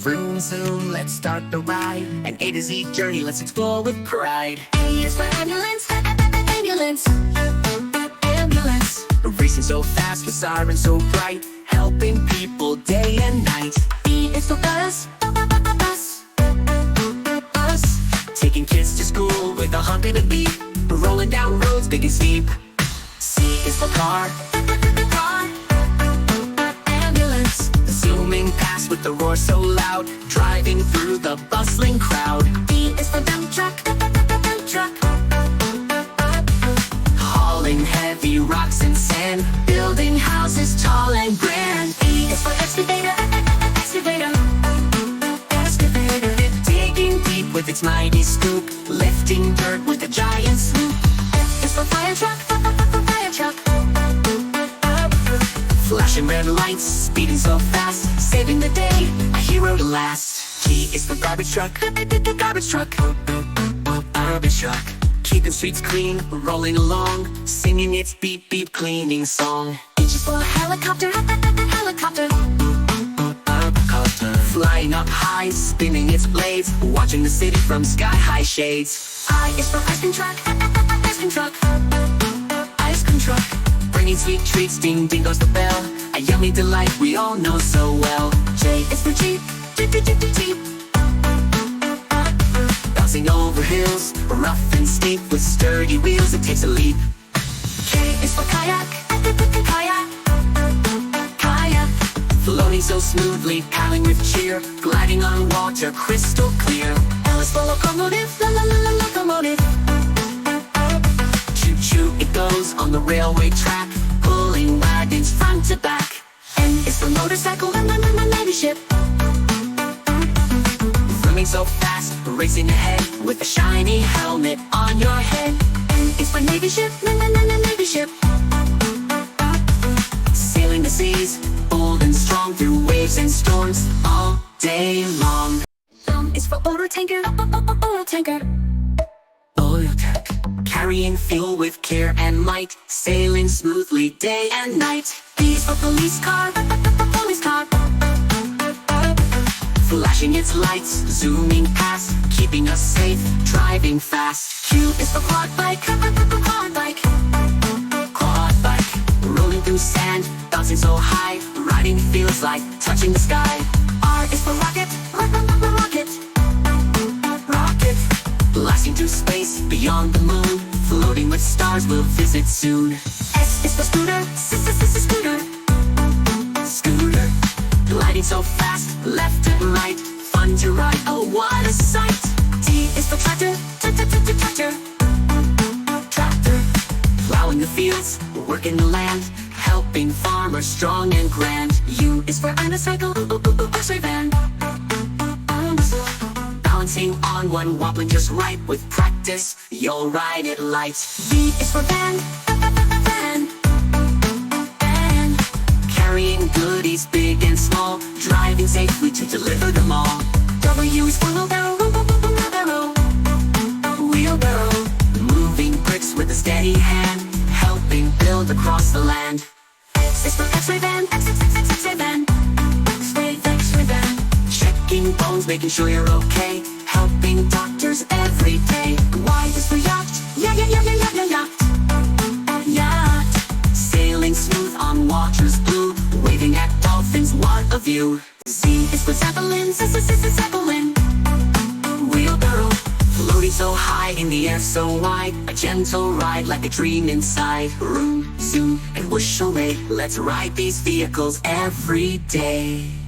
Vroom, zoom, let's start the ride. An A to Z journey, let's explore with pride. A is for ambulance, ambulance, ambulance. Racing so fast with sirens so bright, helping people day and night. B is for bus, bus, bus. Taking kids to school with 100 beat, rolling down roads big and steep. C is for car, car, ambulance. Zooming past with the roar so loud, driving through the bustling crowd. D is for dump truck, dump truck, hauling heavy rocks and sand, building houses tall and grand. E is for excavator, excavator, excavator. Digging deep with its mighty scoop, lifting dirt with a giant swoop. F is for fire truck, fire truck, flashing red lights, speeding so fast, saving the day, a hero to last. G is for garbage truck, garbage truck, garbage truck. Keeping streets clean, rolling along, singing its beep beep cleaning song. H is for helicopter, helicopter, helicopter. Flying up high, spinning its blades, watching the city from sky-high shades. I is for ice cream truck, ice cream truck, ice cream truck. Bringing sweet treats, ding ding goes the bell, a yummy delight we all know so well. J is for Jeep, Jeep, Jeep, Jeep, Jeep. Bouncing over hills, rough and steep, with sturdy wheels it takes a leap. K is for kayak, kayak, kayak. Floating so smoothly, paddling with cheer, gliding on water crystal clear. L is for locomotive, locomotive. Choo-choo it goes on the railway track, pulling wagons front to back. N is for motorcycle, Navy ship. Swimming so fast, racing ahead, with a shiny helmet on your head. N is for Navy ship, Navy ship. Sailing the seas, bold and strong, through waves and storms, all day long. M is for oil tanker, oil tanker, oil tank. Carrying fuel with care and might, sailing smoothly day and night. P is for police car, police car, flashing its lights, zooming past, keeping us safe, driving fast. Q is for quad bike, quad bike, quad bike. Rolling through sand, bouncing so high, riding feels like touching the sky. R is for rocket, rocket, rocket. Blasting through space, beyond the moon, floating with stars we'll visit soon. S is for scooter, scooter, scooter. Gliding so fast, left and right, fun to ride, oh what a sight. T is for tractor, tractor, tractor. Plowing the fields, working the land, helping farmers strong and grand. U is for unicycle, grocery van, balancing on one, wobbling just right, with practice you'll ride it light. V is for van, van, van. Carrying goodies big and small, driving safely to deliver them all. W is for wheelbarrow, wheelbarrow. Moving bricks with a steady hand, helping build across the land. X is for X-ray van, X-ray van, X-ray van. Checking bones, making sure you're okay, helping doctors every day. Y is for yacht, yacht, yacht. Sailing smooth on waters blue, waving at dolphins, what a view. Z is for Zeppelins, Zeppelin, wheelbarrow. Floating so high, in the air so wide, a gentle ride like a dream inside. Vroom, zoom, and whoosh away, let's ride these vehicles every day.